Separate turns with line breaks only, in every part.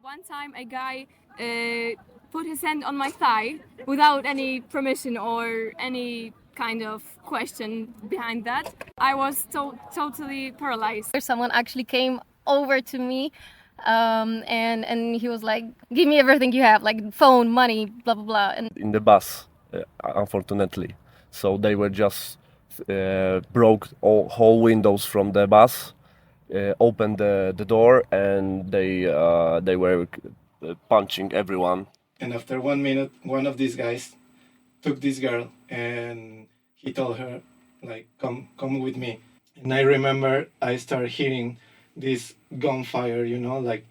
One time a guy put his hand on my thigh without any permission or any kind of question behind that. I was totally paralyzed.
Someone actually came over to me and he was like, give me everything you have, like phone, money, blah, blah, blah. And
in the bus, unfortunately. So they were just broke all whole windows from the bus, opened the door, and they were punching everyone.
And after 1 minute, one of these guys took this girl and he told her, like, come with me. And I remember I started hearing this gunfire, like,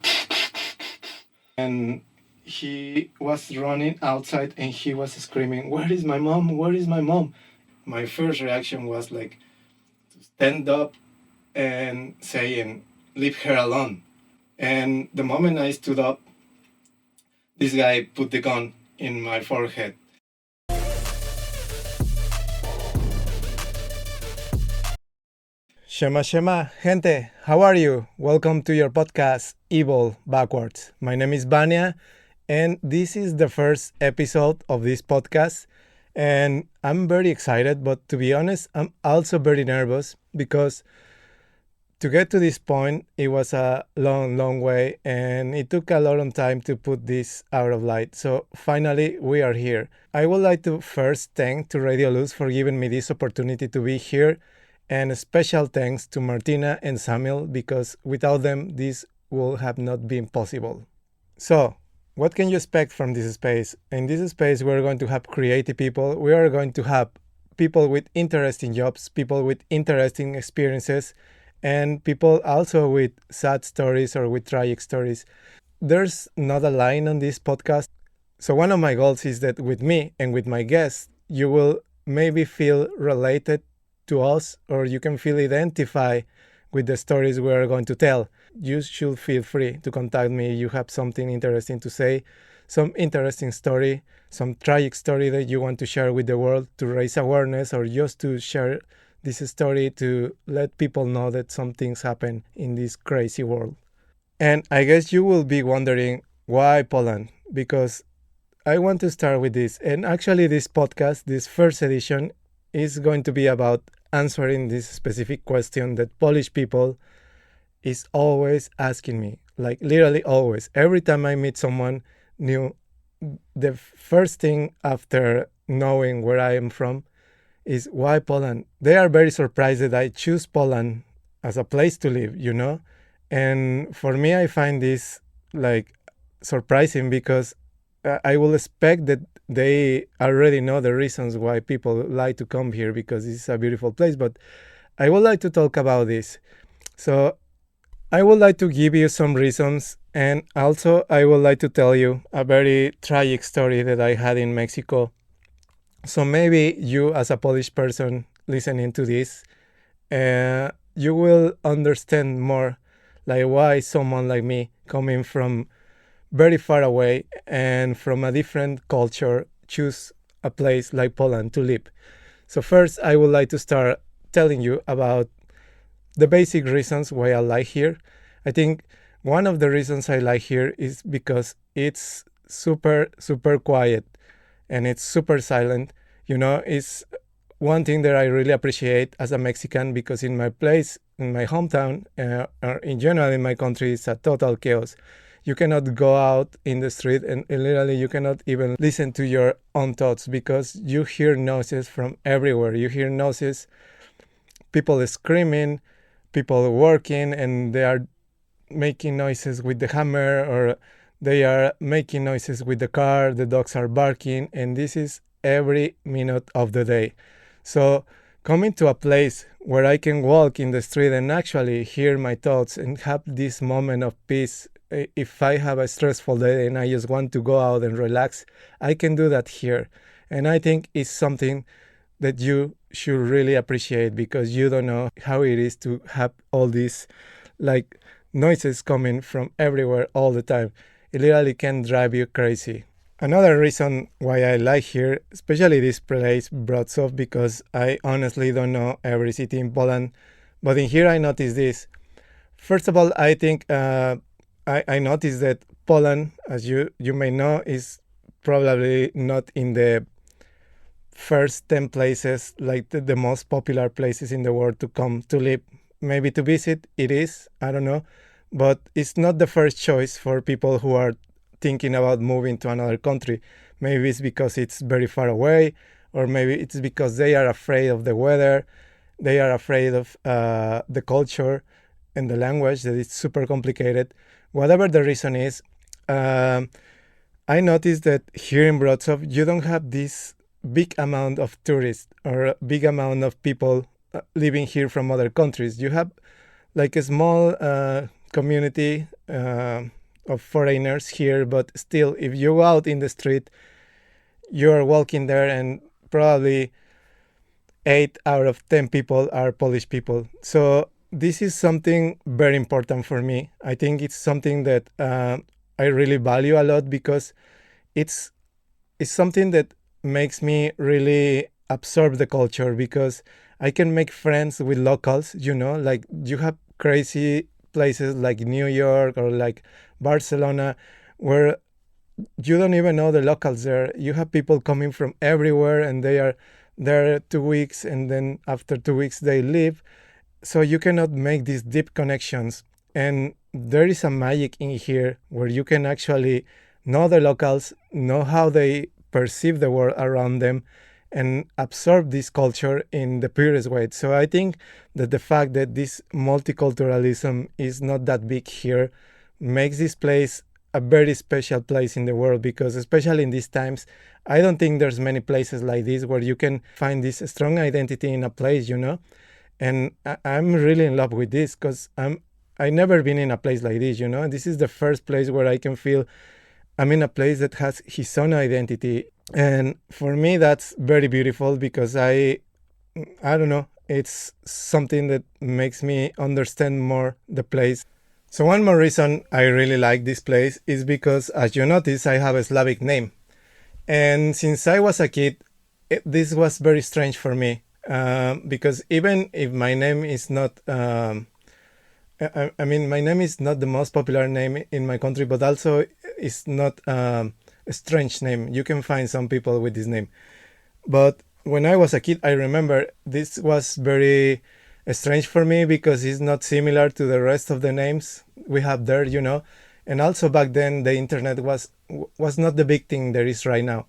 and he was running outside and he was screaming, "Where is my mom? Where is my mom?" My first reaction was like to stand up and saying, "Leave her alone." And the moment I stood up, this guy put the gun in my forehead. Shema Shema, gente, how are you? Welcome to your podcast, Evil Backwards. My name is Vania, and this is the first episode of this podcast. And I'm very excited, but to be honest, I'm also very nervous because to get to this point, it was a long, long way, and it took a long time to put this out of light. So finally, we are here. I would like to first thank to Radio Luz for giving me this opportunity to be here, and a special thanks to Martina and Samuel, because without them, this would have not been possible. So, what can you expect from this space? In this space, we're going to have creative people. We are going to have people with interesting jobs, people with interesting experiences, and people also with sad stories or with tragic stories. There's not a line on this podcast. So one of my goals is that with me and with my guests, you will maybe feel related to us, or you can feel identified with the stories we are going to tell. You should feel free to contact me if you have something interesting to say, some interesting story, some tragic story that you want to share with the world to raise awareness, or just to share this story to let people know that some things happen in this crazy world. And I guess you will be wondering, why Poland? Because I want to start with this. And actually this podcast, this first edition, is going to be about answering this specific question that Polish people is always asking me, like literally always. Every time I meet someone new, the first thing after knowing where I am from is, why Poland? They are very surprised that I choose Poland as a place to live, And for me, I find this like surprising, because I will expect that they already know the reasons why people like to come here, because it's a beautiful place. But I would like to talk about this. So I would like to give you some reasons, and also I would like to tell you a very tragic story that I had in Mexico. So maybe you, as a Polish person listening to this, you will understand more like why someone like me, coming from very far away and from a different culture, choose a place like Poland to live. So first, I would like to start telling you about the basic reasons why I like here. I think one of the reasons I like here is because it's super, super quiet and it's super silent. It's one thing that I really appreciate as a Mexican, because in my place, in my hometown, or in general in my country, it's a total chaos. You cannot go out in the street, and literally you cannot even listen to your own thoughts, because you hear noises from everywhere. You hear noises, people screaming, people working, and they are making noises with the hammer, or they are making noises with the car, the dogs are barking, and this is every minute of the day. So coming to a place where I can walk in the street and actually hear my thoughts and have this moment of peace. If I have a stressful day and I just want to go out and relax, I can do that here. And I think it's something that you should really appreciate, because you don't know how it is to have all these like noises coming from everywhere all the time. It literally can drive you crazy. Another reason why I like here, especially this place, Wrocław, because I honestly don't know every city in Poland, but in here I noticed this. First of all, I think I noticed that Poland, as you may know, is probably not in the first 10 places, like the most popular places in the world to come to live. Maybe to visit, it is, I don't know. But it's not the first choice for people who are thinking about moving to another country. Maybe it's because it's very far away, or maybe it's because they are afraid of the weather, they are afraid of the culture and the language, that it's super complicated. Whatever the reason is, I noticed that here in Wrocław, you don't have this big amount of tourists or a big amount of people living here from other countries. You have like a small community of foreigners here, but still, if you go out in the street, you are walking there and probably 8 out of 10 people are Polish people. So this is something very important for me. I think it's something that I really value a lot, because it's something that makes me really absorb the culture, because I can make friends with locals, like you have crazy places like New York or like Barcelona where you don't even know the locals there. You have people coming from everywhere and they are there 2 weeks, and then after 2 weeks they leave. So you cannot make these deep connections. And there is a magic in here where you can actually know the locals, know how they perceive the world around them, and absorb this culture in the purest way. So I think that the fact that this multiculturalism is not that big here makes this place a very special place in the world, because especially in these times, I don't think there's many places like this where you can find this strong identity in a place, And I'm really in love with this, because I never been in a place like this, This is the first place where I can feel I'm in a place that has his own identity. And for me, that's very beautiful, because I don't know, it's something that makes me understand more the place. So one more reason I really like this place is because, as you notice, I have a Slavic name. And since I was a kid, this was very strange for me, because even if my name is not, my name is not the most popular name in my country, but also it's not a strange name. You can find some people with this name. But when I was a kid, I remember this was very strange for me, because it's not similar to the rest of the names we have there, And also back then, the internet was not the big thing there is right now.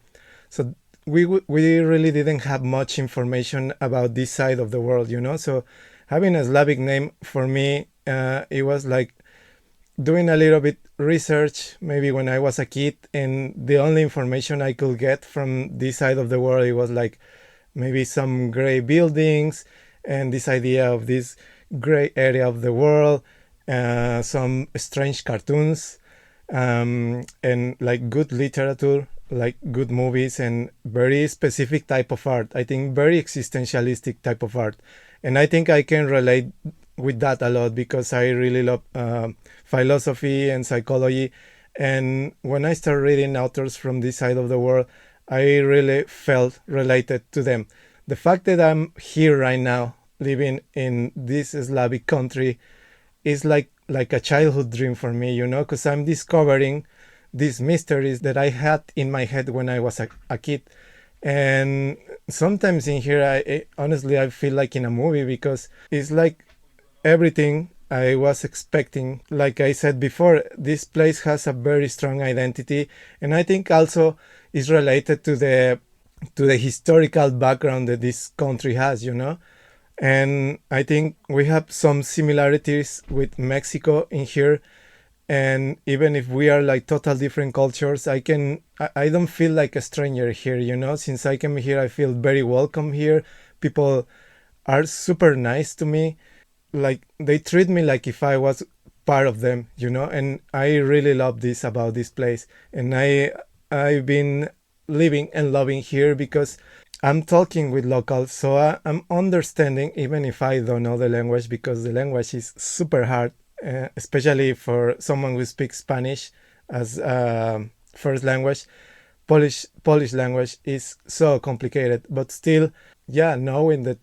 So we really didn't have much information about this side of the world, So having a Slavic name for me, it was like doing a little bit research maybe when I was a kid, and the only information I could get from this side of the world, it was like maybe some gray buildings and this idea of this gray area of the world, some strange cartoons, and like good literature, like good movies, and very specific type of art. I think very existentialistic type of art. And I think I can relate with that a lot, because I really love philosophy and psychology. And when I started reading authors from this side of the world, I really felt related to them. The fact that I'm here right now, living in this Slavic country, is like a childhood dream for me, because I'm discovering these mysteries that I had in my head when I was a kid. And sometimes in here, I honestly, I feel like in a movie, because it's like everything I was expecting. Like I said before, this place has a very strong identity, and I think also is related to the historical background that this country has, And I think we have some similarities with Mexico in here. And even if we are like total different cultures, I don't feel like a stranger here, Since I came here, I feel very welcome here. People are super nice to me. Like they treat me like if I was part of them, And I really love this about this place. And I've been living and loving here because I'm talking with locals, so I'm understanding, even if I don't know the language, because the language is super hard, especially for someone who speaks Spanish as first language. Polish language is so complicated, but still, knowing that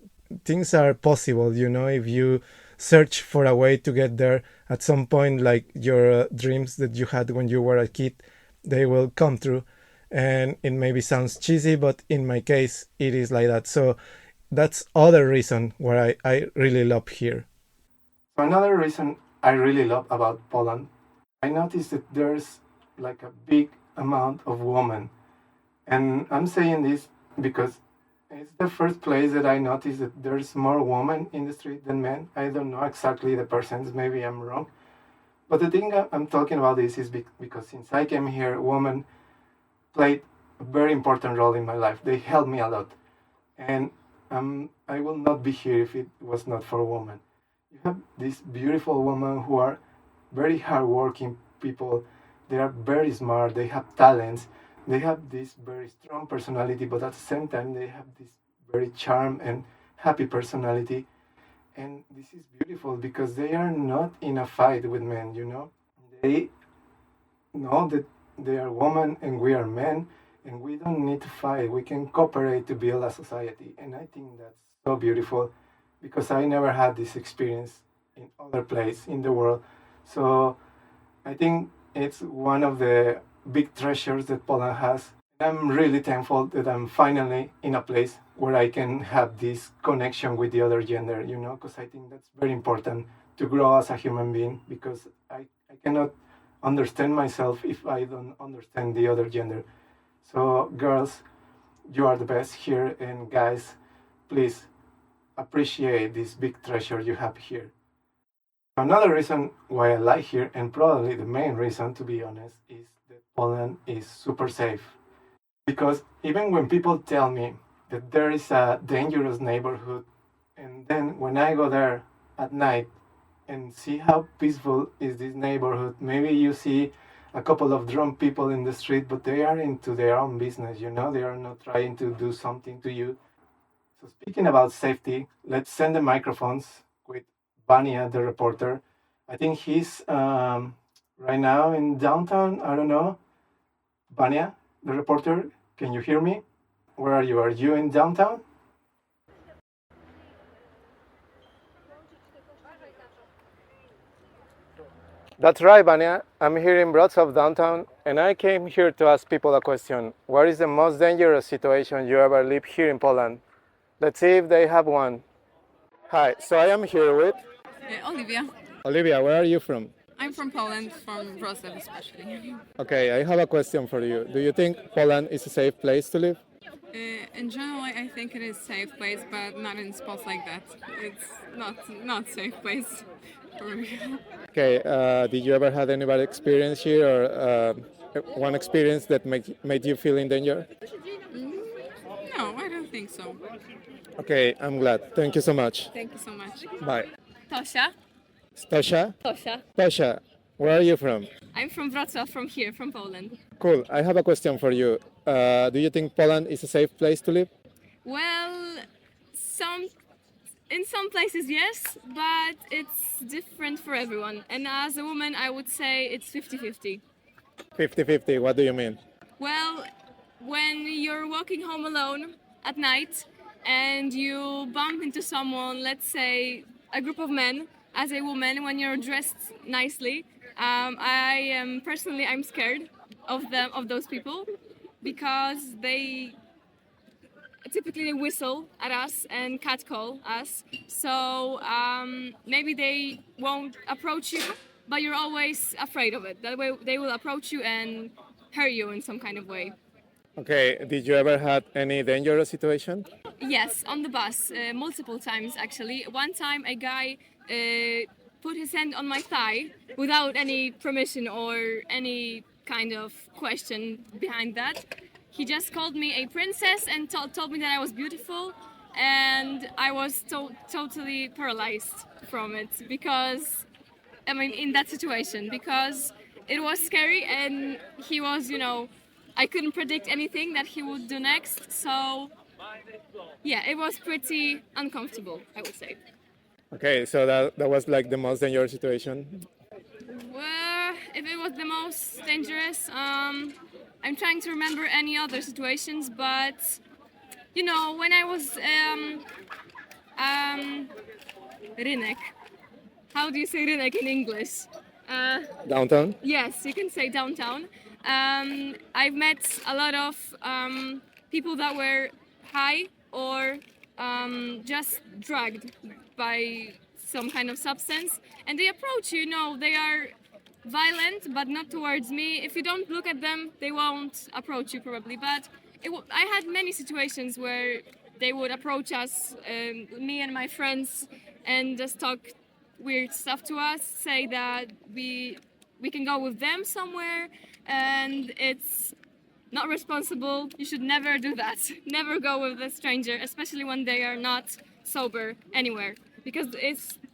things are possible, if you search for a way to get there. At some point, like your dreams that you had when you were a kid, they will come true. And it maybe sounds cheesy, but in my case, it is like that. So that's other reason why I really love here. So another reason I really love about Poland, I noticed that there's like a big amount of women. And I'm saying this because it's the first place that I noticed that there's more women in the street than men. I don't know exactly the percents, maybe I'm wrong. But the thing I'm talking about this is because since I came here, women played a very important role in my life. They helped me a lot. And I will not be here if it was not for women. You have these beautiful women who are very hardworking people. They are very smart. They have talents. They have this very strong personality, but at the same time, they have this very charm and happy personality. And this is beautiful because they are not in a fight with men, you know. They know that they are women and we are men, and we don't need to fight. We can cooperate to build a society. And I think that's so beautiful because I never had this experience in other places in the world. So I think it's one of the big treasures that Poland has. I'm really thankful that I'm finally in a place where I can have this connection with the other gender, you know, because I think that's very important to grow as a human being, because I cannot understand myself if I don't understand the other gender. So girls, you are the best here, and guys, please appreciate this big treasure you have here. Another reason why I like here, and probably the main reason to be honest, is that Poland is super safe. Because even when people tell me that there is a dangerous neighborhood, and then when I go there at night and see how peaceful is this neighborhood, maybe you see a couple of drunk people in the street, but they are into their own business, you know, they are not trying to do something to you. So speaking about safety, let's send the microphones with Vania, the reporter. I think he's right now in downtown, I don't know. Vania, the reporter, can you hear me? Where are you? Are you in downtown? That's right, Vania. I'm here in Wroclaw downtown, and I came here to ask people a question. What is the most dangerous situation you ever lived here in Poland? Let's see if they have one. Hi, so I am here with
Olivia.
Olivia. Where are you from?
I'm from Poland, from Wroclaw especially.
Okay, I have a question for you. Do you think Poland is a safe place to live?
In general, I think it is a safe place, but not in spots like that. It's not safe place for me.
Okay, did you ever have any bad experience here, or one experience that made you feel in danger?
No, I don't think so.
Okay, I'm glad. Thank you so much.
Thank you so much.
Bye.
Tosia.
Tosha?
Tosia.
Tosha, where are you from?
I'm from Wrocław, from here, from Poland.
Cool. I have a question for you. Do you think Poland is a safe place to live?
Well, in some places yes, but it's different for everyone. And as a woman, I would say it's 50-50.
50-50, what do you mean?
Well, when you're walking home alone at night and you bump into someone, let's say a group of men, as a woman, when you're dressed nicely, I'm scared of those people, because they typically whistle at us and catcall us. So maybe they won't approach you, but you're always afraid of it. That way they will approach you and hurt you in some kind of way.
Okay, did you ever had any dangerous situation?
Yes, on the bus, multiple times actually. One time a guy put his hand on my thigh without any permission or any kind of question behind that. He just called me a princess and told me that I was beautiful, and I was totally paralyzed from it, because, I mean, in that situation, because it was scary and he was, I couldn't predict anything that he would do next, so yeah, it was pretty uncomfortable, I would say.
Okay, so that was like the most dangerous situation?
Well, if it was the most dangerous, I'm trying to remember any other situations, but when I was rynek, how do you say it like in English?
Downtown?
Yes, you can say downtown. I've met a lot of people that were high or just drugged by some kind of substance, and they approach you. They are violent, but not towards me. If you don't look at them, they won't approach you probably. But I had many situations where they would approach us, me and my friends, and just talk weird stuff to us, say that we can go with them somewhere, and it's not responsible. You should never do that. Never go with a stranger, especially when they are not sober anywhere, because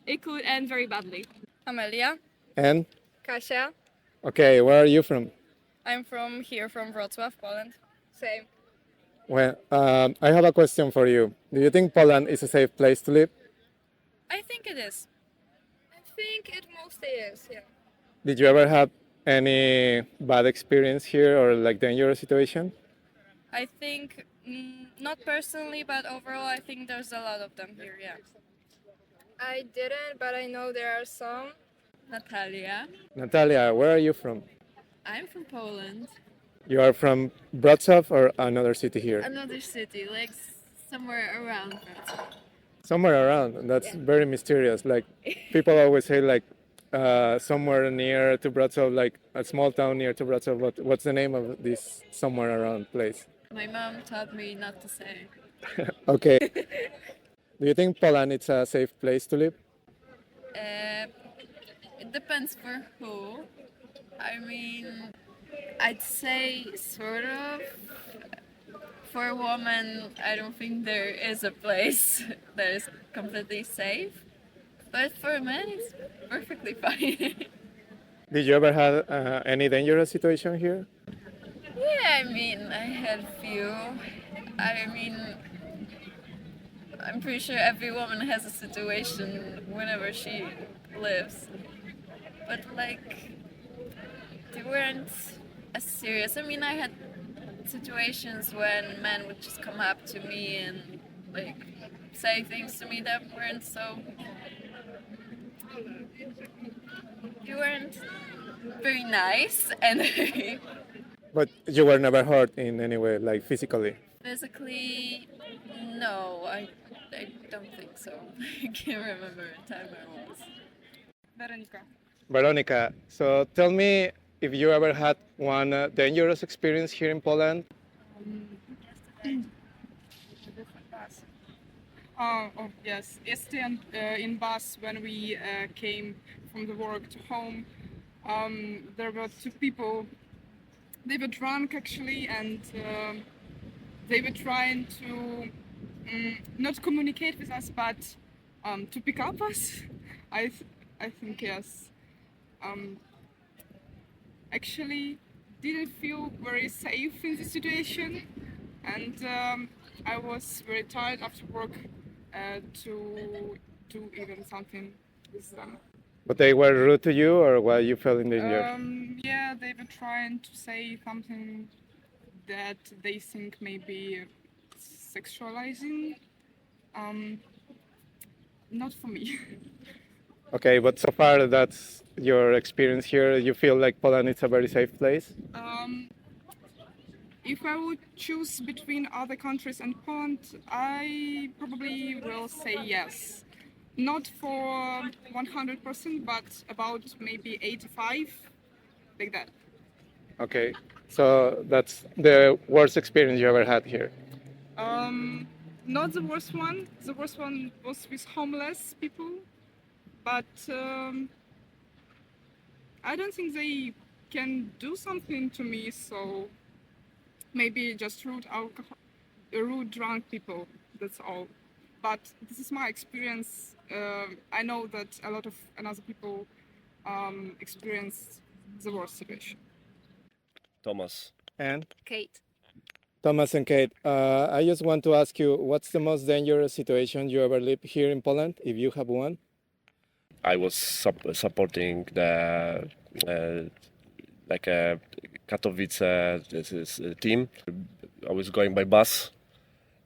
it could end very badly.
Amelia.
And?
Kasia.
Okay, where are you from?
I'm from Wroclaw, Poland. Same.
Well, I have a question for you. Do you think Poland is a safe place to live?
I think it is. I think it mostly is, yeah.
Did you ever have any bad experience here or like dangerous situation?
I think, not personally, but overall, I think there's a lot of them here, yeah. I didn't, but I know there are some. Natalia.
Natalia, where are you from?
I'm from Poland.
You are from Wrocław or another city here?
Another city, like somewhere around Wrocław.
Somewhere around. That's very mysterious. Like people always say like somewhere near to Wrocław, like a small town near to Wrocław. What's the name of this somewhere around place?
My mom taught me not to say.
Okay. Do you think Poland is a safe place to live?
It depends for who. I mean, I'd say sort of. For a woman, I don't think there is a place that is completely safe. But for men, it's perfectly fine.
Did you ever have any dangerous situation here?
Yeah, I mean, I had a few. I mean, I'm pretty sure every woman has a situation whenever she lives. But like, they weren't as serious. I mean, I had situations when men would just come up to me and like say things to me that weren't so. They weren't very nice, and
But you were never hurt in any way, like physically?
physically, no, I don't think so. I can't remember the time I was.
Veronica.
Veronica, so tell me if you ever had one dangerous experience here in Poland.
Oh yes. Yesterday in bus when we came from the work to home, there were two people. They were drunk actually, and they were trying to not communicate with us, but to pick up us. I think yes. Actually, didn't feel very safe in the situation, and I was very tired after work to do even something with them.
But they were rude to you, or why you felt in danger?
Yeah, they were trying to say something that they think may be sexualizing. Not for me.
Okay, but so far that's your experience here. You feel like Poland is a very safe place?
If I would choose between other countries and Poland, I probably will say yes. Not for 100%, but about maybe 85, like that.
Okay, so that's the worst experience you ever had here.
Not the worst one. The worst one was with homeless people, but I don't think they can do something to me. So maybe just rude drunk people. That's all. But this is my experience. I know that a lot of other people experience the worst situation.
Thomas.
And
Kate.
Thomas and Kate, I just want to ask you, what's the most dangerous situation you ever lived here in Poland, if you have one?
I was supporting the like a Katowice team. I was going by bus,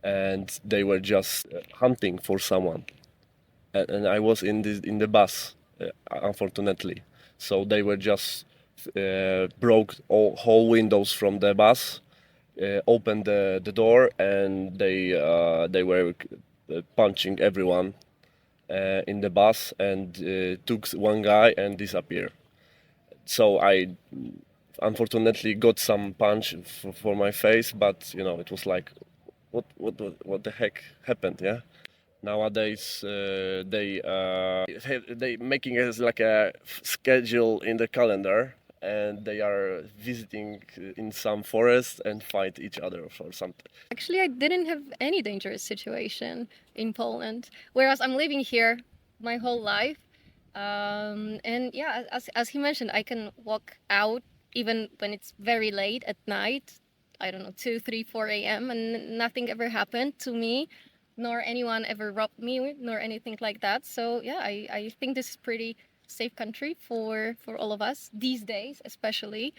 and they were just hunting for someone, and I was in the bus, unfortunately. So they were just broke all whole windows from the bus, opened the door, and they were punching everyone in the bus, and took one guy and disappeared. So I unfortunately got some punch for my face, but it was like, what the heck happened? Yeah. Nowadays, they making it as like a schedule in the calendar, and they are visiting in some forest and fight each other or something.
Actually, I didn't have any dangerous situation in Poland, whereas I'm living here my whole life. And yeah, as he mentioned, I can walk out even when it's very late at night. I don't know, 2, 3, 4 a.m. and nothing ever happened to me, nor anyone ever robbed me, nor anything like that. So yeah, I think this is pretty safe country for all of us these days, especially.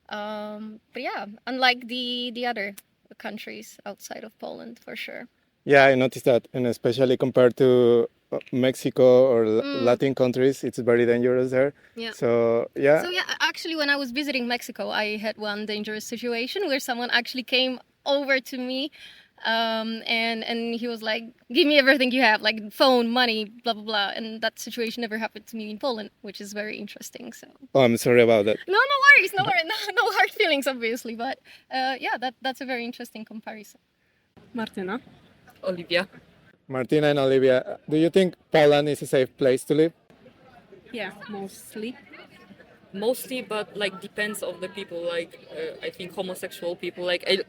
But yeah, unlike the other countries outside of Poland, for sure.
Yeah, I noticed that, and especially compared to Mexico or Latin countries, it's very dangerous there.
Yeah.
So yeah.
So yeah, actually, when I was visiting Mexico, I had one dangerous situation where someone actually came over to me, and he was like, "Give me everything you have, like phone, money, blah blah blah." And that situation never happened to me in Poland, which is very interesting. So.
Oh, I'm sorry about that.
No worries, no hard feelings, obviously, but yeah, that's a very interesting comparison.
Martyna.
Olivia.
Martina and Olivia, do you think Poland is a safe place to live?
Yeah, mostly.
Mostly, but like depends of the people. Like I think homosexual people, like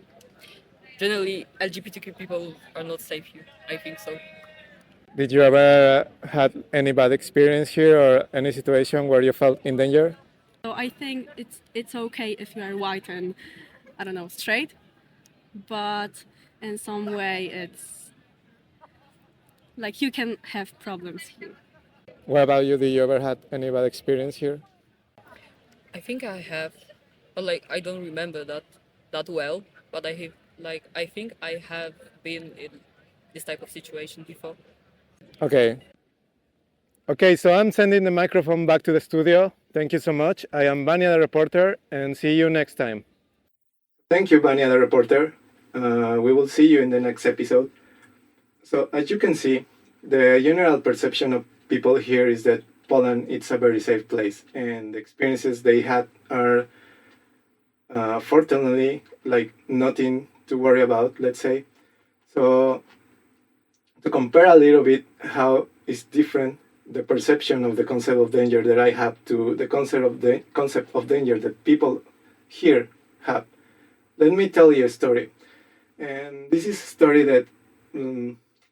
generally LGBTQ people are not safe here. I think so.
Did you ever had any bad experience here or any situation where you felt in danger?
So I think it's okay if you are white and I don't know, straight, but in some way it's like you can have problems here.
What about you? Did you ever had any bad experience here?
I think I have, but like I don't remember that well. But I think I have been in this type of situation before.
Okay. Okay, so I'm sending the microphone back to the studio. Thank you so much. I am Vanya the reporter, and see you next time.
Thank you, Vanya the reporter. We will see you in the next episode. So, as you can see, the general perception of people here is that Poland is a very safe place, and the experiences they had are fortunately like nothing to worry about, let's say. So, to compare a little bit how is different the perception of the concept of danger that I have to the concept of danger that people here have. Let me tell you a story. And this is a story that,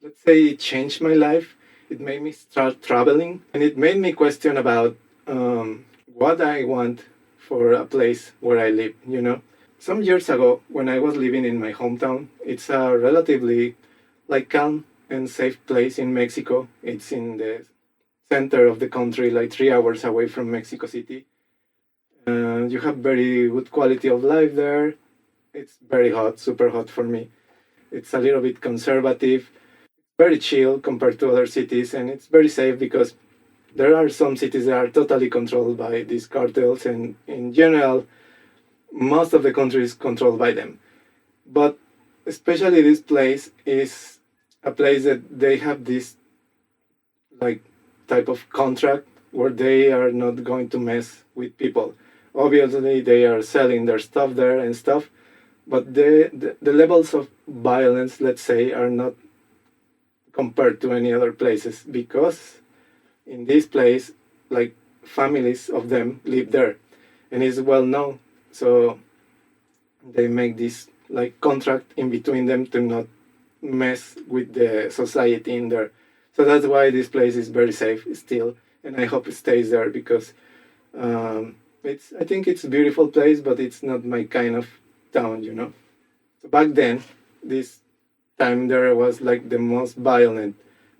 let's say, it changed my life. It made me start traveling, and it made me question about what I want for a place where I live, you know. Some years ago, when I was living in my hometown, it's a relatively like calm and safe place in Mexico. It's in the center of the country, like 3 hours away from Mexico City. You have very good quality of life there. It's very hot, super hot for me. It's a little bit conservative, very chill compared to other cities, and it's very safe because there are some cities that are totally controlled by these cartels, and in general, most of the country is controlled by them. But especially this place is a place that they have this like type of contract where they are not going to mess with people. Obviously, they are selling their stuff there and stuff, but the levels of violence, let's say, are not compared to any other places, because in this place, like, families of them live there, and it's well known. So they make this like contract in between them to not mess with the society in there. So that's why this place is very safe still, and I hope it stays there because I think it's a beautiful place, but it's not my kind of town, you know. So back then, this time there was like the most violent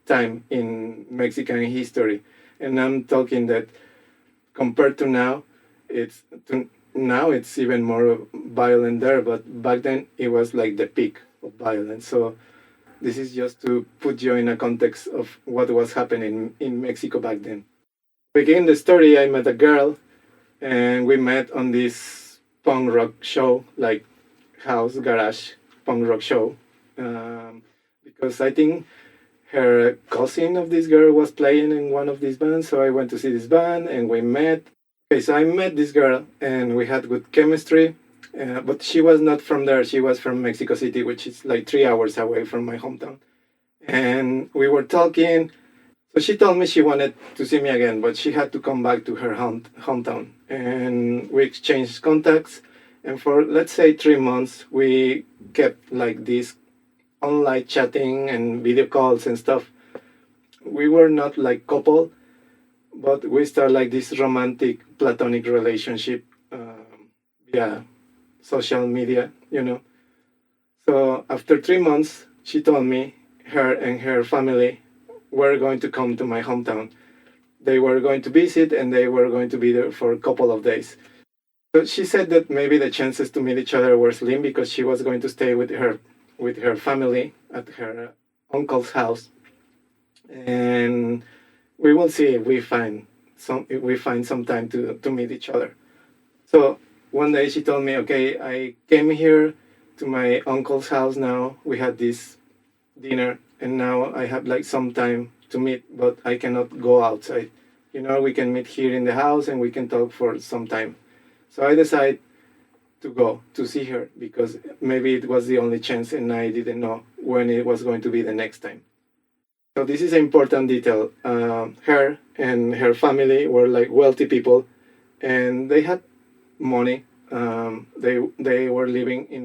time in Mexican history, and I'm talking that compared to now, it's even more violent there, but back then it was like the peak of violence. So this is just to put you in a context of what was happening in Mexico back then. begin the story, I met a girl, and we met on this punk rock show, like house garage punk rock show, because I think her cousin of this girl was playing in one of these bands, so I went to see this band, and we met. Okay, so I met this girl, and we had good chemistry, but she was not from there. She was from Mexico City, which is like 3 hours away from my hometown. And we were talking. So she told me she wanted to see me again, but she had to come back to her hometown. And we exchanged contacts. And for, let's say, 3 months, we kept like this online chatting and video calls and stuff. We were not like couple, but we started like this romantic platonic relationship via social media, you know. So after 3 months, she told me her and her family were going to come to my hometown. They were going to visit, and they were going to be there for a couple of days. So she said that maybe the chances to meet each other were slim because she was going to stay with her family at her uncle's house, and we will see if we find some time to meet each other. So one day she told me, okay, I came here to my uncle's house now. We had this dinner, and now I have like some time to meet, but I cannot go outside. You know, we can meet here in the house and we can talk for some time. So I decided to go to see her because maybe it was the only chance and I didn't know when it was going to be the next time. So this is an important detail. Her and her family were like wealthy people, and they had money. They were living in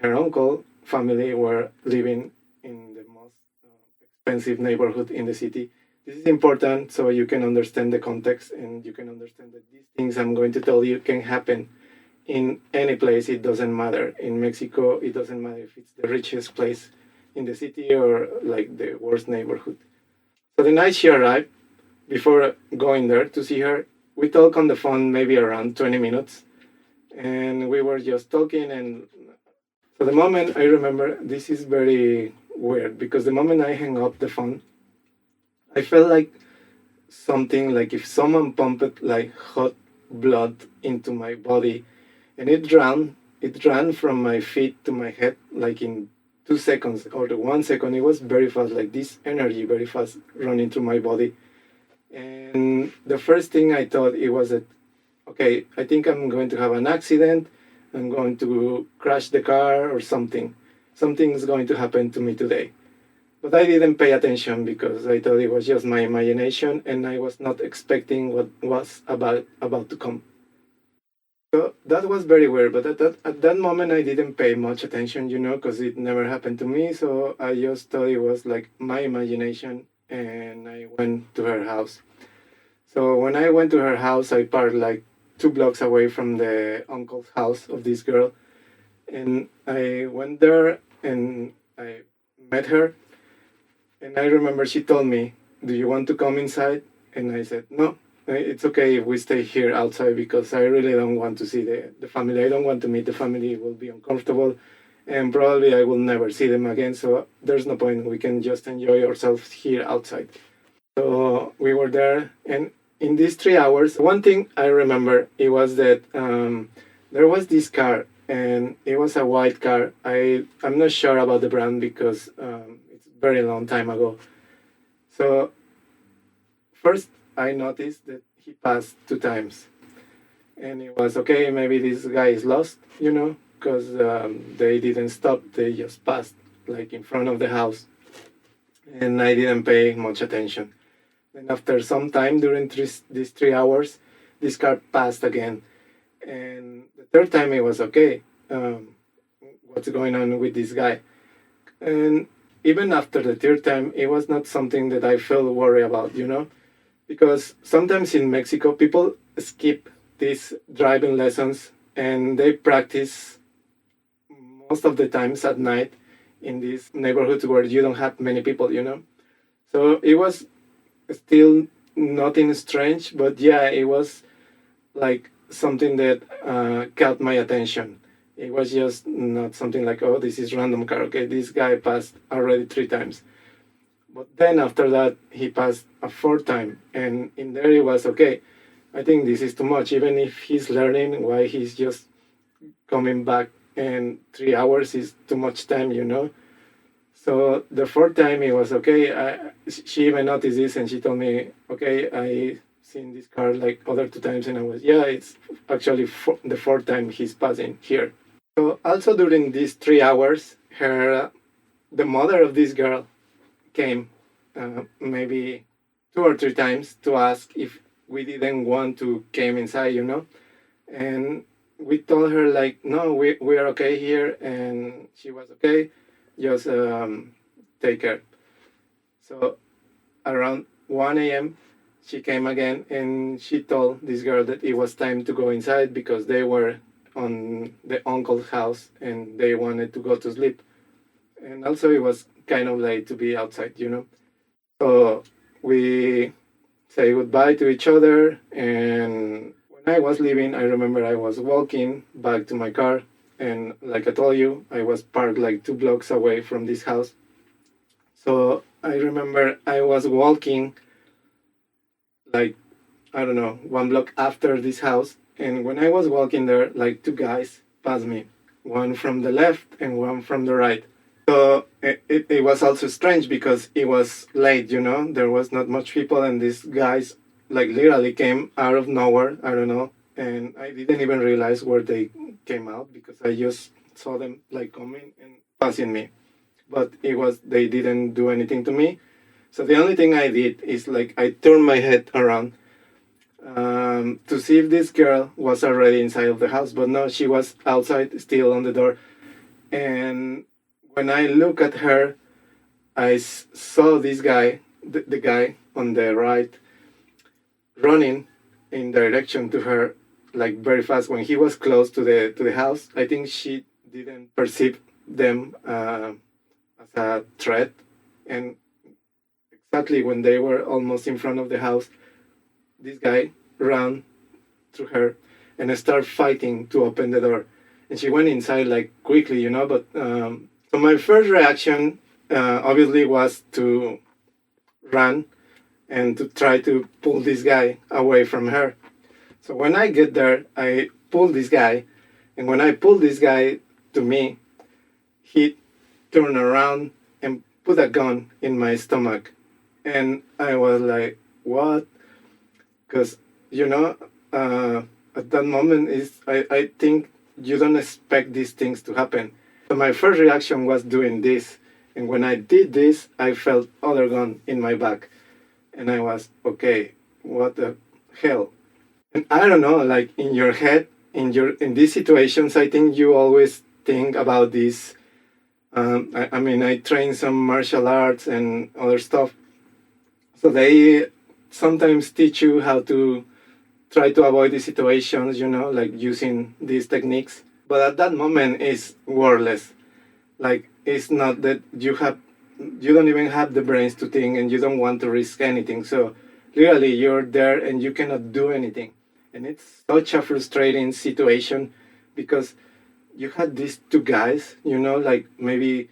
her uncle family were living in the most expensive neighborhood in the city. This is important so you can understand the context and you can understand that these things I'm going to tell you can happen in any place. It doesn't matter. In Mexico, it doesn't matter if it's the richest place in the city or like the worst neighborhood. So the night she arrived, before going there to see her, we talked on the phone maybe around 20 minutes. And we were just talking. And so the moment I remember, this is very weird because the moment I hung up the phone, I felt like something like if someone pumped like hot blood into my body, and it ran from my feet to my head like in 2 seconds or 1 second. It was very fast, like this energy very fast running through my body. And the first thing I thought it was that, okay, I think I'm going to have an accident. I'm going to crash the car or something. Something's going to happen to me today. But I didn't pay attention because I thought it was just my imagination and I was not expecting what was about to come. So that was very weird, but at that moment I didn't pay much attention, you know, because it never happened to me. So I just thought it was like my imagination, and I went to her house. So when I went to her house, I parked like 2 blocks away from the uncle's house of this girl. And I went there and I met her. And I remember she told me, do you want to come inside? And I said, no, it's okay if we stay here outside because I really don't want to see the family. I don't want to meet the family. It will be uncomfortable. And probably I will never see them again. So there's no point. We can just enjoy ourselves here outside. So we were there. And in these 3 hours, one thing I remember, it was that there was this car. And it was a white car. I'm not sure about the brand because it's a very long time ago. So first I noticed that he passed 2 times. And it was, okay, maybe this guy is lost, you know, because they didn't stop. They just passed, like in front of the house. And I didn't pay much attention. And after some time during these 3 hours, this car passed again. And the third time it was okay. What's going on with this guy? And even after the third time, it was not something that I felt worried about, you know? Because sometimes in Mexico, people skip these driving lessons and they practice most of the times at night in these neighborhoods where you don't have many people, you know? So it was still nothing strange, but yeah, it was like something that caught my attention. It was just not something like, oh, this is random car. Okay, this guy passed already 3 times. But then after that, he passed a fourth time, and in there it was okay. I think this is too much. Even if he's learning, why he's just coming back, and 3 hours is too much time, you know. So the fourth time it was okay. She even noticed this, and she told me, okay, I seen this car like other 2 times, and I was, yeah, it's actually the fourth time he's passing here. So also during these 3 hours, the mother of this girl came maybe 2 or 3 times to ask if we didn't want to came inside, you know. And we told her like, no, we are okay here, and she was okay. Just take her. So around 1 a.m. she came again, and she told this girl that it was time to go inside because they were on the uncle's house and they wanted to go to sleep. And also it was kind of late to be outside, you know. So we say goodbye to each other, and when I was leaving, I remember I was walking back to my car, and like I told you, I was parked like 2 blocks away from this house. So I remember I was walking like, I don't know, 1 block after this house, and when I was walking there, like 2 guys passed me, one from the left and one from the right. So it was also strange because it was late, you know, there was not much people, and these guys like literally came out of nowhere, I don't know, and I didn't even realize where they came out because I just saw them like coming and passing me. But they didn't do anything to me. So the only thing I did is like I turned my head around to see if this girl was already inside of the house, but no, she was outside still on the door. And when I look at her, I saw this guy, the guy on the right, running in direction to her, like very fast. When he was close to the house, I think she didn't perceive them as a threat. And exactly when they were almost in front of the house, this guy ran to her and started fighting to open the door. And she went inside like quickly, you know, but so my first reaction obviously was to run and to try to pull this guy away from her. So when I get there, I pull this guy, and when I pull this guy to me, he turned around and put a gun in my stomach. And I was like, what? Because, you know, at that moment, I think you don't expect these things to happen. So my first reaction was doing this. And when I did this, I felt other gun in my back. And I was, okay, what the hell? And I don't know, like in your head, in these situations, I think you always think about this. I mean, I train some martial arts and other stuff. So they sometimes teach you how to try to avoid these situations, you know, like using these techniques. But at that moment, it's wordless. Like, it's not that you don't even have the brains to think, and you don't want to risk anything. So literally, you're there and you cannot do anything. And it's such a frustrating situation because you had these 2 guys, you know, like maybe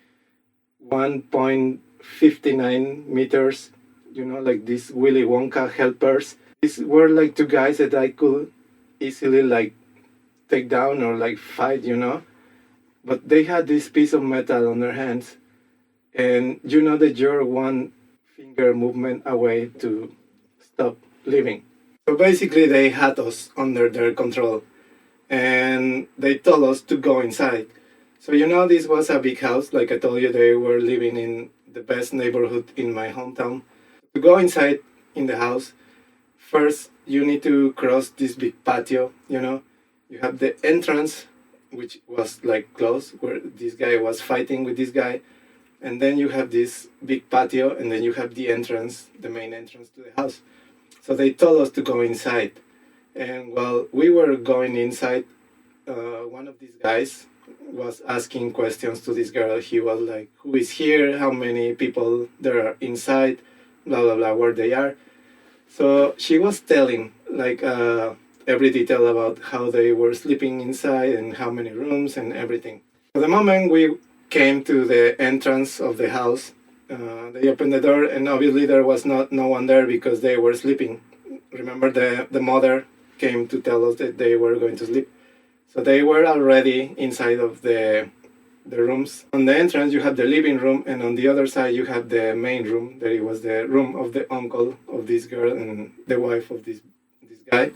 1.59 meters, you know, like these Willy Wonka helpers. These were like 2 guys that I could easily like take down or like fight, you know. But they had this piece of metal on their hands, and you know that you're 1 finger movement away to stop living. So basically they had us under their control, and they told us to go inside. So you know, this was a big house. Like I told you, they were living in the best neighborhood in my hometown. To go inside in the house, first you need to cross this big patio, you know. You have the entrance, which was like closed, where this guy was fighting with this guy. And then you have this big patio, and then you have the entrance, the main entrance to the house. So they told us to go inside. And while we were going inside, one of these guys was asking questions to this girl. He was like, who is here? How many people there are inside? Blah, blah, blah, where they are. So she was telling like every detail about how they were sleeping inside and how many rooms and everything. So the moment we came to the entrance of the house, they opened the door, and obviously there was no one there because they were sleeping. Remember, the mother came to tell us that they were going to sleep. So they were already inside of the rooms. On the entrance, you had the living room, and on the other side, you had the main room. There it was the room of the uncle of this girl and the wife of this guy.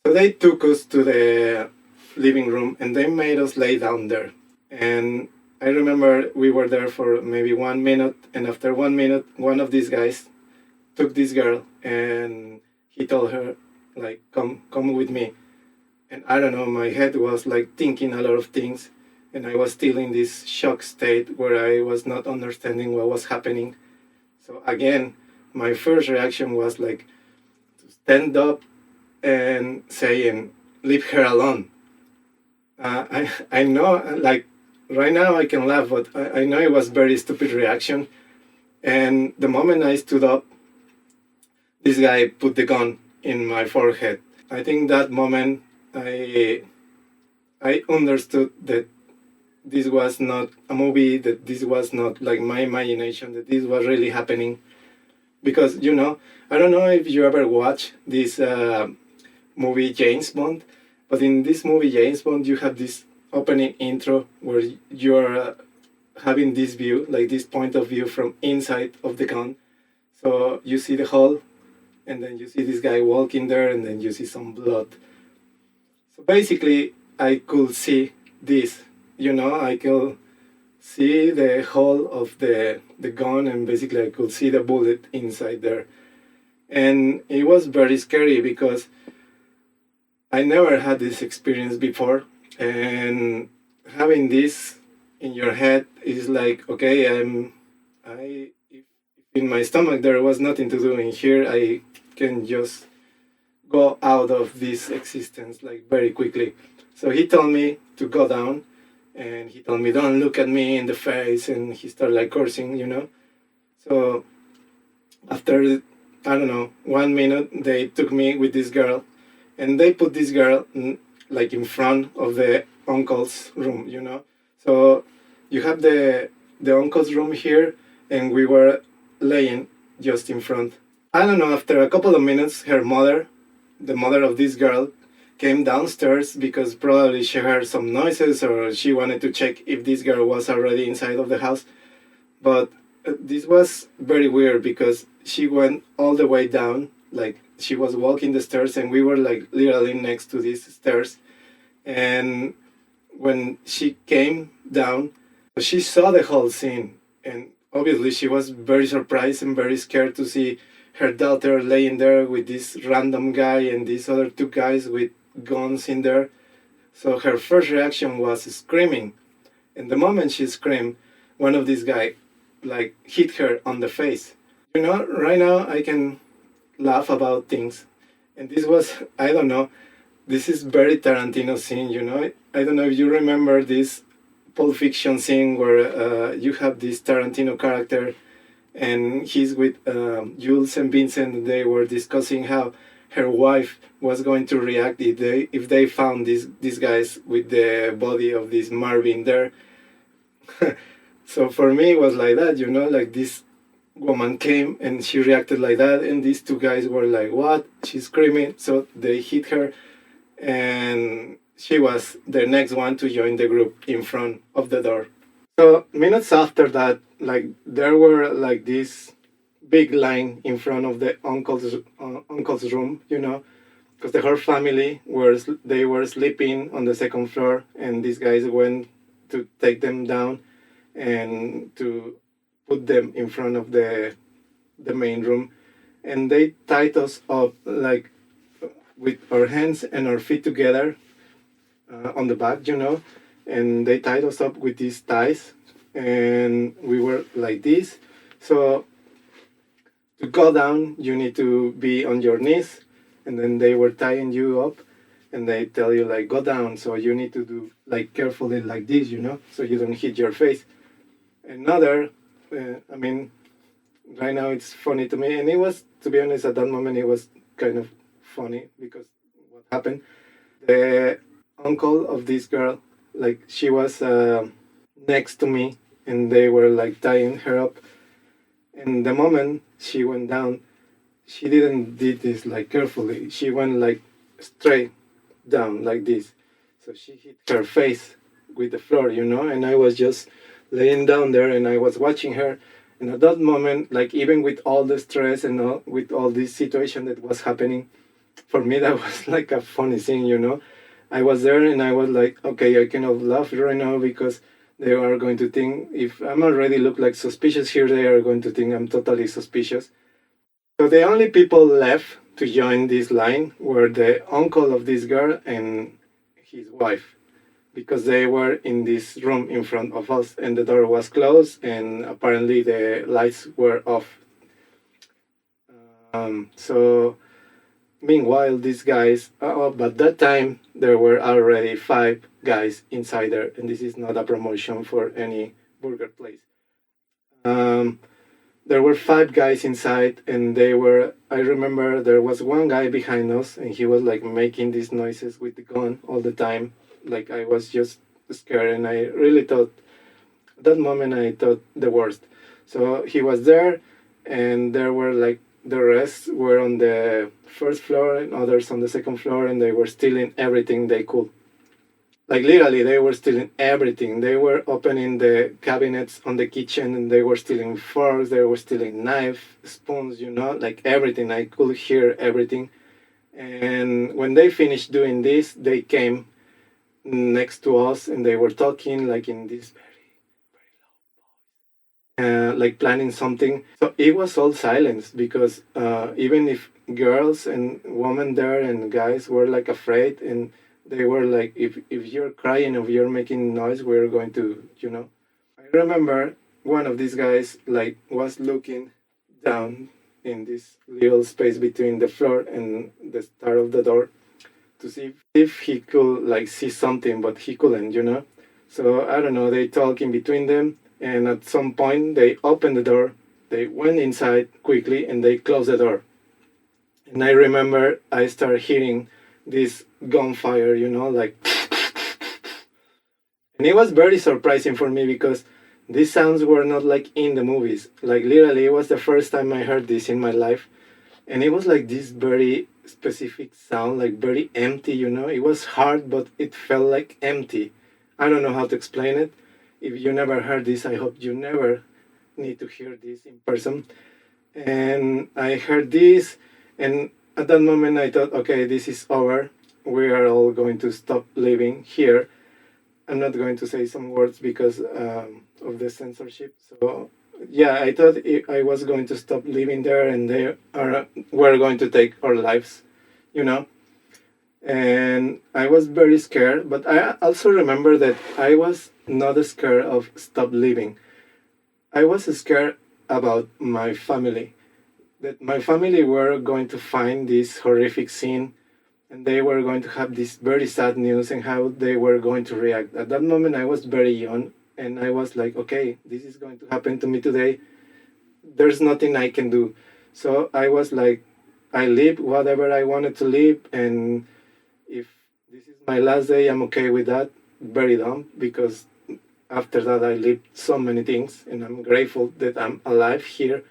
So they took us to the living room, and they made us lay down there. And I remember we were there for maybe 1 minute, and after 1 minute, one of these guys took this girl, and he told her, like, come with me. And I don't know, my head was like thinking a lot of things, and I was still in this shock state where I was not understanding what was happening. So again, my first reaction was like to stand up and saying, leave her alone. I know, like, right now I can laugh, but I know it was very stupid reaction. And the moment I stood up, this guy put the gun in my forehead. I think that moment I understood that this was not a movie, that this was not like my imagination, that this was really happening. Because, you know, I don't know if you ever watch this movie James Bond, but in this movie James Bond, you have this opening intro where you're having this view, like this point of view from inside of the gun. So you see the hole, and then you see this guy walking there, and then you see some blood. So basically, I could see this, you know, I could see the hole of the gun, and basically I could see the bullet inside there. And it was very scary because I never had this experience before, and having this in your head is like, okay, if in my stomach there was nothing to do in here, I can just go out of this existence like very quickly. So he told me to go down, and he told me, don't look at me in the face, and he started like cursing, you know. So after, I don't know, 1 minute, they took me with this girl, and they put this girl like in front of the uncle's room, you know. So you have the uncle's room here, and we were laying just in front. I don't know, after a couple of minutes, her mother, the mother of this girl, came downstairs because probably she heard some noises or she wanted to check if this girl was already inside of the house. But this was very weird because she went all the way down, like she was walking the stairs, and we were like literally next to these stairs. And when she came down, she saw the whole scene, and obviously she was very surprised and very scared to see her daughter laying there with this random guy and these other two guys with guns in there. So her first reaction was screaming, and the moment she screamed, one of these guys like hit her on the face. You know, right now I can laugh about things, and this was, I don't know, this is very Tarantino scene, you know. I don't know if you remember this Pulp Fiction scene where you have this Tarantino character, and he's with Jules and Vincent, and they were discussing how her wife was going to react if they found these guys with the body of this Marvin there. So for me, it was like that, you know, like this woman came and she reacted like that, and these two guys were like, what? She's screaming. So they hit her, and she was the next one to join the group in front of the door. So minutes after that, like there were like this big line in front of the uncle's room, you know, because the whole family they were sleeping on the second floor, and these guys went to take them down and to put them in front of the main room, and they tied us up like with our hands and our feet together on the back, you know, and they tied us up with these ties, and we were like this. So to go down, you need to be on your knees, and then they were tying you up, and they tell you like, go down. So you need to do like carefully like this, you know, so you don't hit your face. Another, I mean, right now it's funny to me, and it was, to be honest, at that moment it was kind of funny because what happened. The uncle of this girl, like she was next to me, and they were like tying her up, And the moment she went down, she didn't did this like carefully. She went like straight down like this. So she hit her face with the floor, and I was just laying down there and I was watching her. And at that moment, like even with all the stress and with all this situation that was happening, for me that was like a funny thing. I was there and I was like, okay, I cannot laugh right now because they are going to think if I'm already look like suspicious here, they are going to think I'm totally suspicious. So the only people left to join this line were the uncle of this girl and his wife, because they were in this room in front of us and the door was closed and apparently the lights were off. So meanwhile, these guys, but that time there were already 5 guys inside there, and this is not a promotion for any burger place. There were 5 guys inside, and I remember there was one guy behind us, and he was like making these noises with the gun all the time. Like I was just scared, and I really thought, at that moment, I thought the worst. So he was there, and there were like, the rest were on the first floor and others on the second floor, and they were stealing everything they could. Like literally, they were stealing everything. They were opening the cabinets on the kitchen, and they were stealing forks, they were stealing knives, spoons, like everything. I could hear everything. And when they finished doing this, they came next to us, and they were talking like in this like planning something. So it was all silence because even if girls and women there and guys were like afraid, and they were like, if you're crying, if you're making noise, we're going to, I remember one of these guys like was looking down in this little space between the floor and the start of the door to see if he could like see something, but he couldn't, So I don't know, they talk in between them. And at some point, they opened the door, they went inside quickly, and they closed the door. And I remember I started hearing this gunfire, like... And it was very surprising for me because these sounds were not like in the movies. Like literally, it was the first time I heard this in my life. And it was like this very specific sound, like very empty, It was hard, but it felt like empty. I don't know how to explain it. If you never heard this, I hope you never need to hear this in person. And I heard this, and at that moment I thought, okay, this is over. We are all going to stop living here. I'm not going to say some words because of the censorship. So yeah, I thought I was going to stop living there, and were going to take our lives, And I was very scared, but I also remember that I was not scared of stop living. I was scared about my family, that my family were going to find this horrific scene, and they were going to have this very sad news and how they were going to react. At that moment, I was very young, and I was like, okay, this is going to happen to me today. There's nothing I can do. So I was like, I live whatever I wanted to live, and if this is my last day, I'm okay with that. Very dumb, because after that I lived so many things, and I'm grateful that I'm alive here.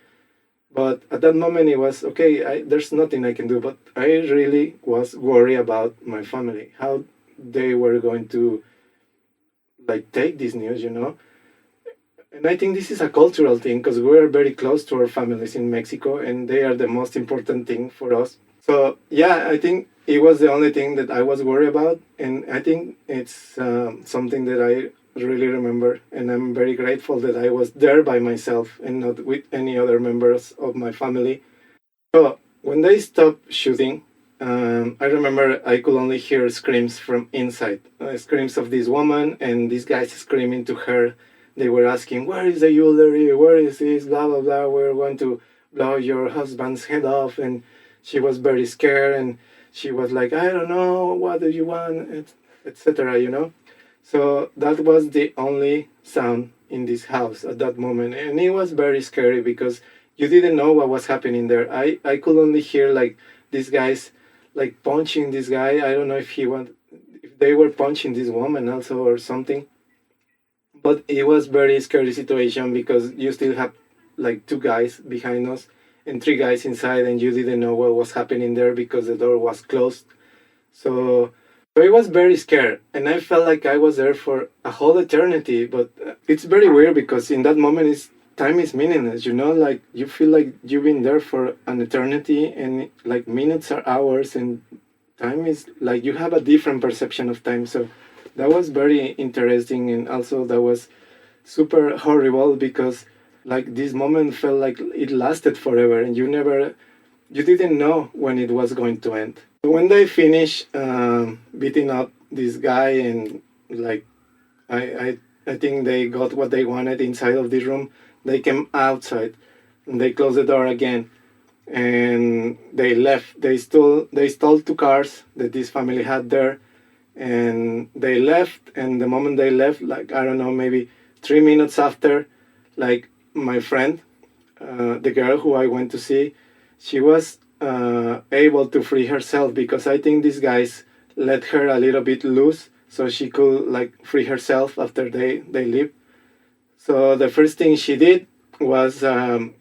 But at that moment it was, okay, there's nothing I can do, but I really was worried about my family, how they were going to like take this news, And I think this is a cultural thing, because we're very close to our families in Mexico, and they are the most important thing for us. So yeah, I think it was the only thing that I was worried about, and I think it's something that I really remember, and I'm very grateful that I was there by myself and not with any other members of my family. So when they stopped shooting, I remember I could only hear screams from inside, screams of this woman and these guys screaming to her. They were asking, where is the jewelry? Where is this? Blah, blah, blah. We're going to blow your husband's head off. And she was very scared, and she was like, I don't know, what do you want, etc. So that was the only sound in this house at that moment. And it was very scary because you didn't know what was happening there. I could only hear like these guys like punching this guy. I don't know if they were punching this woman also or something. But it was very scary situation because you still have like 2 guys behind us and 3 guys inside, and you didn't know what was happening there because the door was closed. So I was very scared, and I felt like I was there for a whole eternity. But it's very weird because in that moment, time is meaningless. Like you feel like you've been there for an eternity, and like minutes are hours, and time is like you have a different perception of time. So that was very interesting, and also that was super horrible because like this moment felt like it lasted forever, and you didn't know when it was going to end. When they finished beating up this guy, and like I think they got what they wanted inside of this room, they came outside and they closed the door again, and they left. They stole 2 cars that this family had there, and they left. And the moment they left, like I don't know, maybe 3 minutes after, like my friend, the girl who I went to see, she was able to free herself because I think these guys let her a little bit loose so she could like free herself after they leave. So the first thing she did was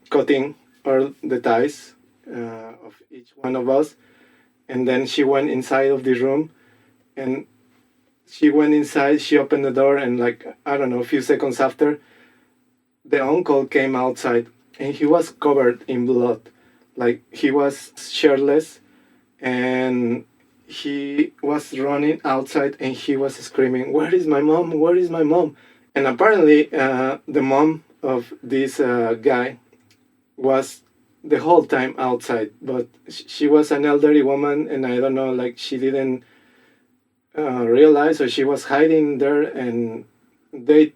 cutting all the ties of each one of us, and then she went inside of the room, and she went inside, she opened the door, and like I don't know, a few seconds after, the uncle came outside, and he was covered in blood. Like he was shirtless, and he was running outside, and he was screaming, "Where is my mom? Where is my mom?" And apparently the mom of this guy was the whole time outside, but she was an elderly woman, and I don't know, like she didn't realize, or she was hiding there, and they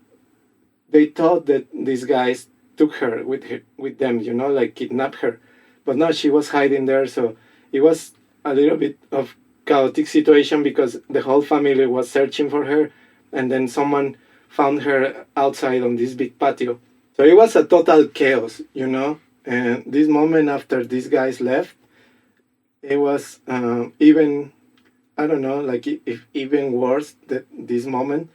thought that these guys took her with them, like kidnapped her. But no, she was hiding there, so it was a little bit of chaotic situation because the whole family was searching for her, and then someone found her outside on this big patio. So it was a total chaos, And this moment after these guys left, it was even, I don't know, like if even worse that this moment,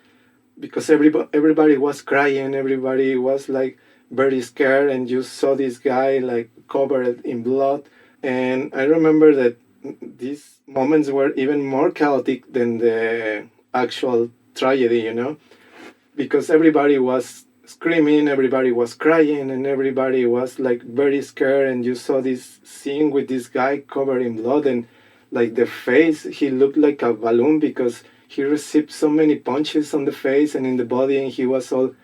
because everybody was crying, everybody was like very scared, and you saw this guy like covered in blood. And I remember that these moments were even more chaotic than the actual tragedy, because everybody was screaming, everybody was crying, and everybody was like very scared. And you saw this scene with this guy covered in blood, and like the face, he looked like a balloon because he received so many punches on the face and in the body, and he was all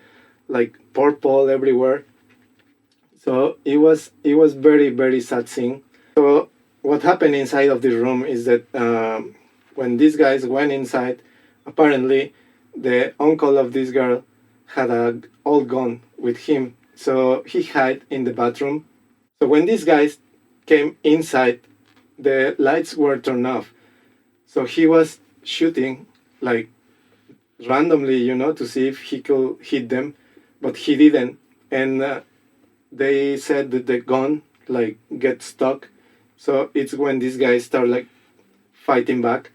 like purple everywhere. So it was very, very sad scene. So what happened inside of the room is that when these guys went inside, apparently the uncle of this girl had a old gun with him. So he hid in the bathroom. So when these guys came inside, the lights were turned off. So he was shooting like randomly, to see if he could hit them, but he didn't. And they said that the gun like get stuck. So it's when these guys start like fighting back.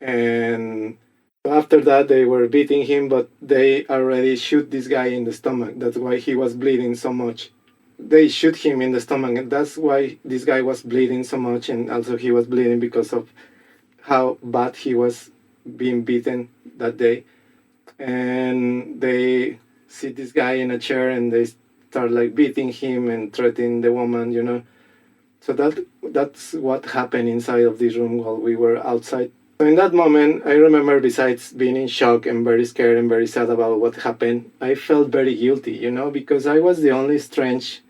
And after that they were beating him, but they already shoot this guy in the stomach. That's why he was bleeding so much. They shoot him in the stomach, and that's why this guy was bleeding so much. And also he was bleeding because of how bad he was being beaten that day. And they see this guy in a chair, and they start like beating him and threatening the woman, So that's what happened inside of this room while we were outside. So in that moment, I remember, besides being in shock and very scared and very sad about what happened, I felt very guilty, because I was the only strange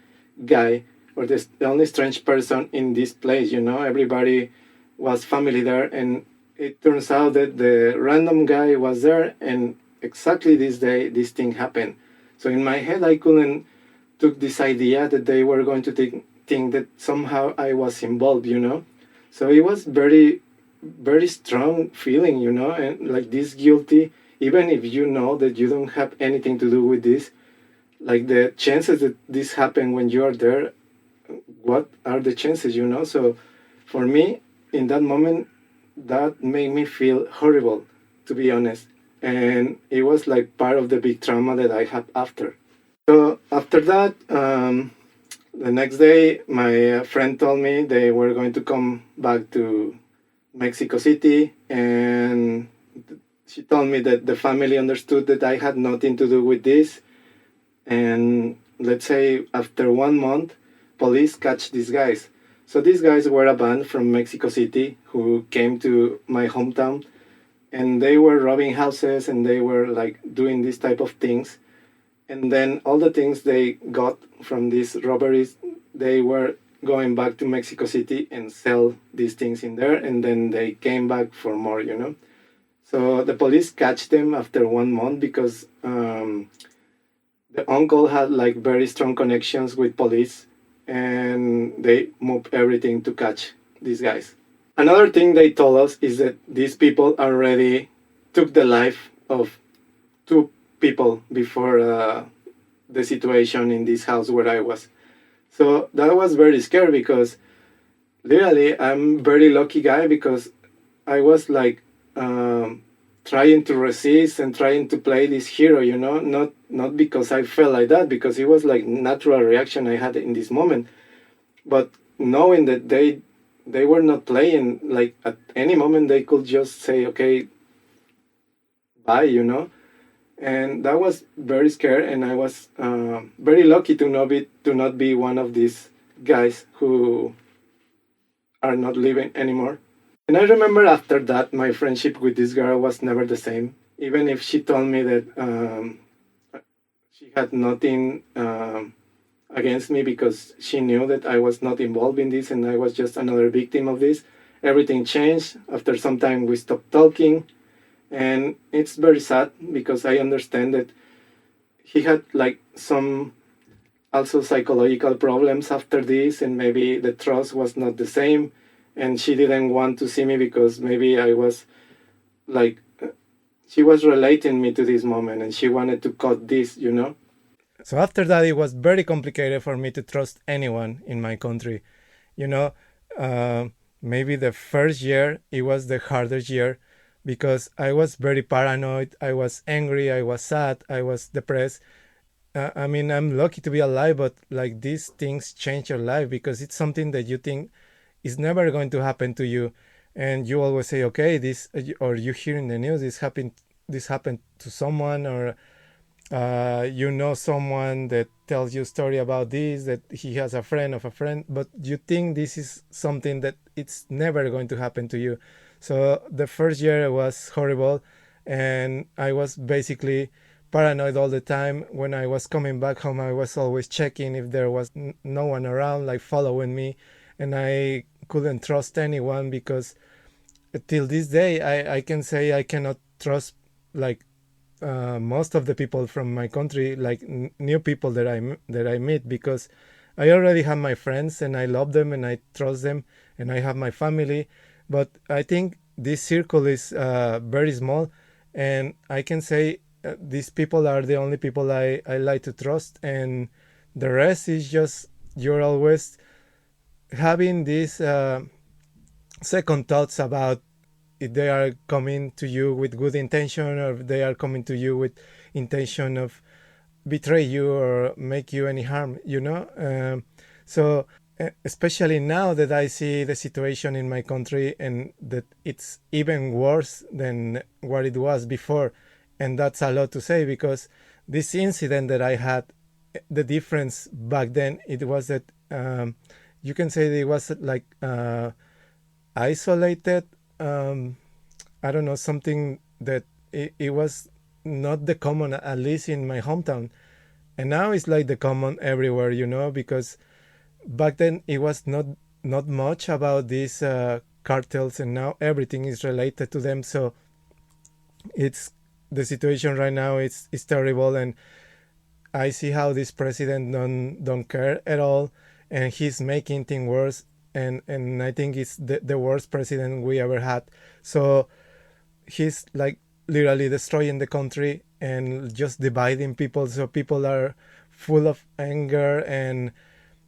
guy, or the only strange person in this place, Everybody was family there, and it turns out that the random guy was there, and exactly this day, this thing happened. So in my head, I couldn't took this idea that they were going to think that somehow I was involved, So it was very, very strong feeling, and like this guilty, even if you know that you don't have anything to do with this, like the chances that this happen when you are there, what are the chances, So for me, in that moment, that made me feel horrible, to be honest. And it was like part of the big trauma that I had after. So after that, the next day, my friend told me they were going to come back to Mexico City, and she told me that the family understood that I had nothing to do with this. And let's say after 1 month, police catch these guys. So these guys were a band from Mexico City who came to my hometown, and they were robbing houses and they were like doing this type of things. And then all the things they got from these robberies, they were going back to Mexico City and sell these things in there, and then they came back for more, you know. So the police catch them after 1 month because the uncle had like very strong connections with police, and they moved everything to catch these guys. Another thing they told us is that these people already took the life of 2 people before the situation in this house where I was. So that was very scary because literally I'm very lucky guy because I was like trying to resist and trying to play this hero, you know, not because I felt like that, because it was like natural reaction I had in this moment, but knowing that they were not playing, like at any moment they could just say, okay, bye, you know. And that was very scary, and I was very lucky to not be one of these guys who are not living anymore. And I remember after that, my friendship with this girl was never the same. Even if she told me that she had nothing against me because she knew that I was not involved in this and I was just another victim of this, everything changed. After some time, we stopped talking. And it's very sad because I understand that he had like some also psychological problems after this, and maybe the trust was not the same, and she didn't want to see me because maybe I was like, she was relating me to this moment and she wanted to cut this, you know. So after that, it was very complicated for me to trust anyone in my country. You know, maybe the first year, it was the hardest year because I was very paranoid, I was angry, I was sad, I was depressed. I mean, I'm lucky to be alive, but like these things change your life because it's something that you think is never going to happen to you. And you always say, okay, this, or you hear in the news, this happened to someone, or you know someone that tells you a story about this, that he has a friend of a friend, but you think this is something that it's never going to happen to you. So the first year was horrible, and I was basically paranoid all the time. When I was coming back home, I was always checking if there was no one around, like following me, and I couldn't trust anyone because till this day, I can say I cannot trust like most of the people from my country, like new people that I meet, because I already have my friends and I love them and I trust them and I have my family. But I think this circle is very small, and I can say these people are the only people I like to trust, and the rest is just you're always having these second thoughts about if they are coming to you with good intention or if they are coming to you with intention of betray you or make you any harm, you know. So especially now that I see the situation in my country and that it's even worse than what it was before. And that's a lot to say because this incident that I had, the difference back then, it was that you can say that it was like isolated. I don't know, something that it was not the common, at least in my hometown. And now it's like the common everywhere, you know, because back then it was not much about these cartels, and now everything is related to them. So it's the situation right now is terrible, and I see how this president don't care at all, and he's making things worse. And I think it's the worst president we ever had. So he's like literally destroying the country and just dividing people. So people are full of anger and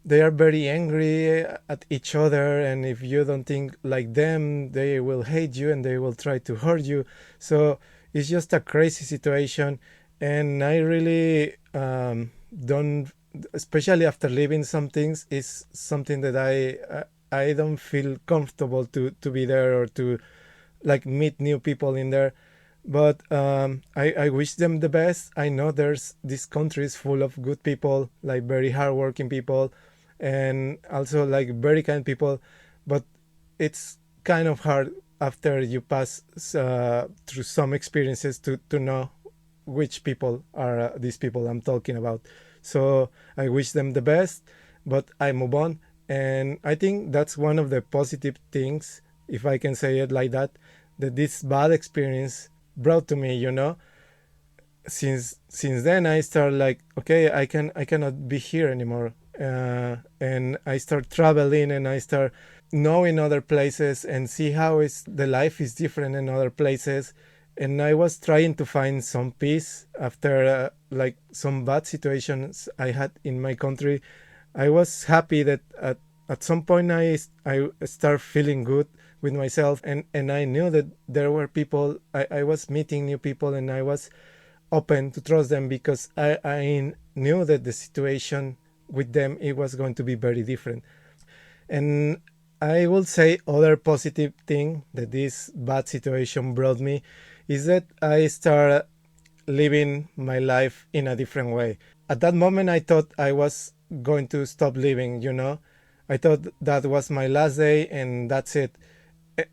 they are very angry at each other, and if you don't think like them, they will hate you and they will try to hurt you. So it's just a crazy situation, and I really don't especially after living some things, is something that I don't feel comfortable to be there or to like meet new people in there. But I wish them the best. I know this country is full of good people, like very hardworking people, and also like very kind people. But it's kind of hard after you pass through some experiences to know which people are these people I'm talking about. So I wish them the best, but I move on. And I think that's one of the positive things, if I can say it like that this bad experience brought to me, you know. Since then I start like, okay, I cannot be here anymore, and I start traveling and I start knowing other places and see how is the life is different in other places. And I was trying to find some peace after like some bad situations I had in my country. I was happy that at some point I start feeling good with myself, and I knew that there were people, I was meeting new people, and I was open to trust them because I knew that the situation with them, it was going to be very different. And I will say other positive thing that this bad situation brought me is that I started living my life in a different way. At that moment, I thought I was going to stop living, you know. I thought that was my last day and that's it.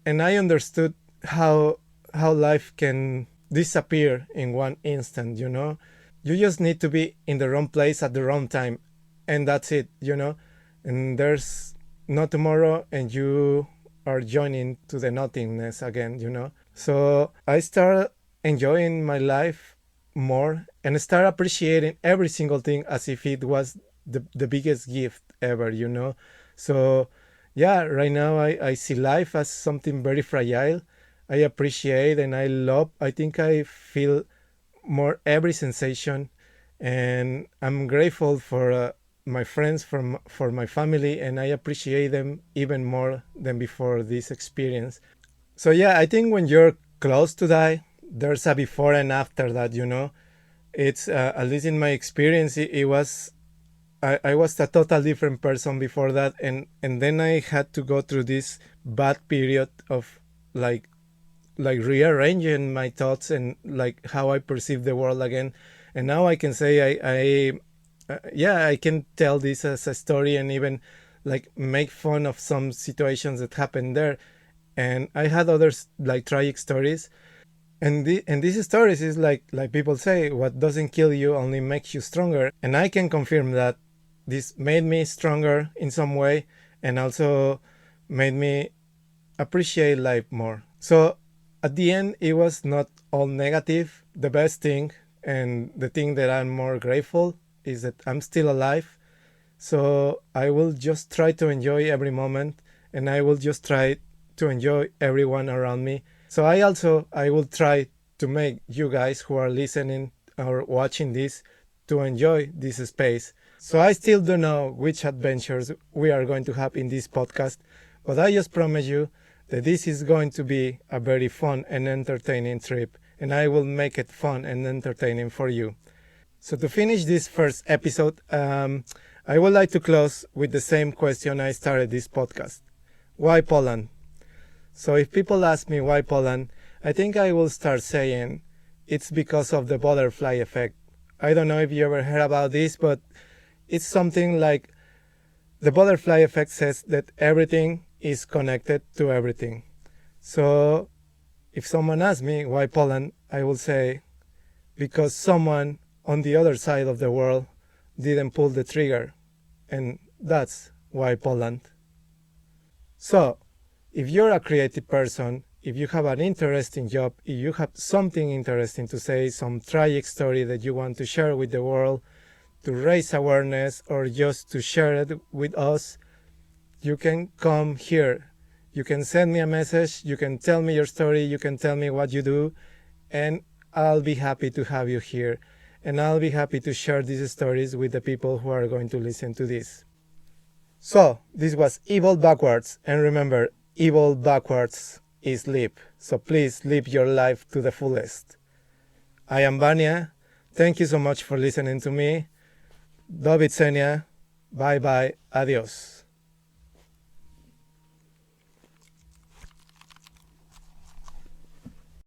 And I understood how life can disappear in one instant, you know. You just need to be in the wrong place at the wrong time, and that's it, you know. And there's no tomorrow, and you are joining to the nothingness again, you know. So I started enjoying my life more and start appreciating every single thing as if it was the biggest gift ever, you know. So yeah, right now I see life as something very fragile. I appreciate and I love. I think I feel more every sensation, and I'm grateful for my friends, for my family, and I appreciate them even more than before this experience. So yeah, I think when you're close to die, there's a before and after that, you know. It's at least in my experience, it was I was a total different person before that, and then I had to go through this bad period of like rearranging my thoughts and like how I perceive the world again. And now I can say I can tell this as a story and even like make fun of some situations that happened there. And I had others like tragic stories, and these stories is like people say, what doesn't kill you only makes you stronger. And I can confirm that this made me stronger in some way, and also made me appreciate life more. So at the end, it was not all negative. The best thing and the thing that I'm more grateful is that I'm still alive. So I will just try to enjoy every moment, and I will just try to enjoy everyone around me. So I will try to make you guys who are listening or watching this to enjoy this space. So I still don't know which adventures we are going to have in this podcast, but I just promise you that this is going to be a very fun and entertaining trip, and I will make it fun and entertaining for you. So to finish this first episode, I would like to close with the same question I started this podcast. Why Poland? So if people ask me why Poland, I think I will start saying it's because of the butterfly effect. I don't know if you ever heard about this, but it's something like the butterfly effect says that everything is connected to everything. So if someone asks me why Poland, I will say because someone on the other side of the world didn't pull the trigger, and that's why Poland. So if you're a creative person, if you have an interesting job, if you have something interesting to say, some tragic story that you want to share with the world, to raise awareness, or just to share it with us, you can come here. You can send me a message, you can tell me your story, you can tell me what you do, and I'll be happy to have you here. And I'll be happy to share these stories with the people who are going to listen to this. So, this was Evil Backwards, and remember, evil backwards is live. So please live your life to the fullest. I am Vania. Thank you so much for listening to me. Do widzenia. Bye bye. Adios.